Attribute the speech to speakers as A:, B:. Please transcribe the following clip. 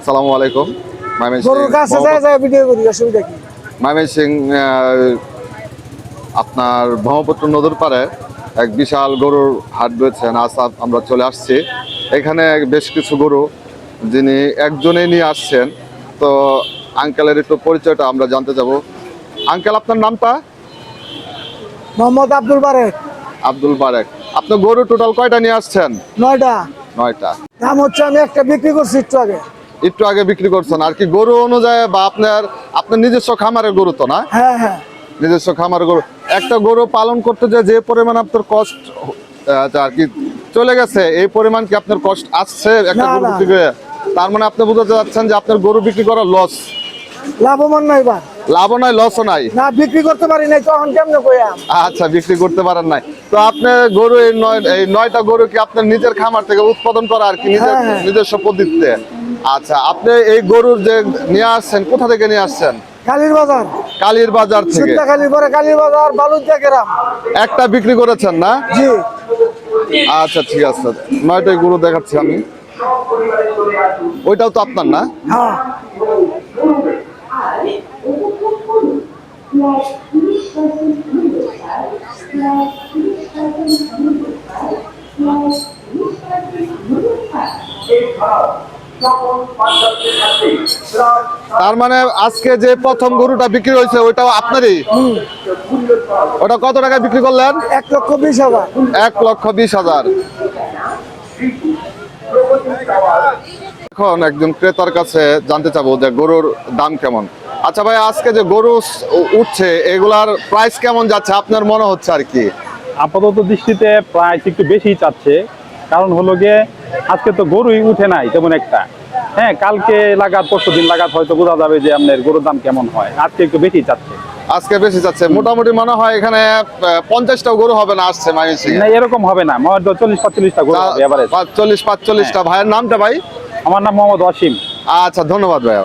A: আসসালামু আলাইকুম। ময়মনসিং আপনার ব্রহ্মপুত্র নদীর পাড়ে এক বিশাল গরুর হাট রয়েছেন। আজ আমরা চলে আসছি এখানে বেশ কিছু গরু যিনি একজনেই নিয়ে আসছেন। তো আঙ্কেলের একটু পরিচয়টা আমরা জানতে যাব। আঙ্কেল, আপনার নামটা?
B: মোহাম্মদ আব্দুল বারেক।
A: আব্দুল বারেক। আপনি গরু টোটাল কয়টা নিয়ে আসছেন?
B: 9টা।
A: 9টা।
B: দাম হচ্ছে আমি একটা বিক্রি করছি
A: একটু আগে বিক্রি করছেন। আর কি গরু অনুযায়ী বা আপনার নিজস্ব খামারের গরু তো না?
B: হ্যাঁ।
A: নিজস্ব খামারের গরু। একটা গরু পালন করতে যে পরিমাণ আপনার কষ্ট আর কি চলে গেছে, এই পরিমাণ কি আপনার কষ্ট আসছে একটা গরু বিক্রি করে? তার মানে আপনি বুঝাতে চাচ্ছেন যে আপনার গরু বিক্রি করা লস?
B: লাভবান নাই বা
A: লাভও নাই, লসও নাই।
B: না, বিক্রি করতে পারি নাই, তখন কেমনে কইয়া?
A: আচ্ছা, বিক্রি করতে পারেন নাই। তো আপনি গরু এই 9টা গরু কি আপনার নিজের খামার থেকে উৎপাদন করা আর কি নিজস্ব পদ্ধতিতে? আচ্ছা, আপনি এই গরুর যে নিয়ে আসছেন, কোথা থেকে নিয়ে আসছেন?
B: কালীর বাজার।
A: কালীর বাজার থেকে?
B: কালীর বাজার বালুদিয়া গ্রাম।
A: একটা বিক্রি করেছেন না?
B: জি।
A: আচ্ছা, ঠিক আছে। 9টাই গরু দেখাচ্ছি আমি। ওইটাও তো আপনার না?
B: হ্যাঁ।
A: তার মানে আজকে যে প্রথম গরুটা বিক্রি হয়েছে ওইটাও আপনারই? ওটা কত টাকায় বিক্রি করলেন?
B: 1,20,000।
A: 1,20,000। এখন একজন ক্রেতার কাছে জানতে চাবো যে গরুর দাম কেমন। আচ্ছা ভাই, আজকে যে গরু উঠছে এগুলার প্রাইস কেমন যাচ্ছে আপনার মনে হচ্ছে আর কি?
C: আপাতত দৃষ্টিতে প্রাইস একটু বেশি চাচ্ছে। কারণ হলো গিয়ে আজকে তো গরুই উঠে নাই তেমন একটা। হ্যাঁ, কালকে লাগাত পরশু দিন লাগাত হয়তো বোঝা যাবে যে আপনার গরুর দাম কেমন হয়। আজকে একটু বেশি চাচ্ছে।
A: আজকে বেশি যাচ্ছে মোটামুটি মনে হয় এখানে 50টা গরু হবে না আসছে ময়মনসিং?
C: না, এরকম হবে না, 40-45টা গরু হবে এভারেজ।
A: 40-45টা। ভাইয়ের নামটা ভাই?
C: আমার নাম মোহাম্মদ ওয়াসিম।
A: আচ্ছা, ধন্যবাদ ভাইয়া।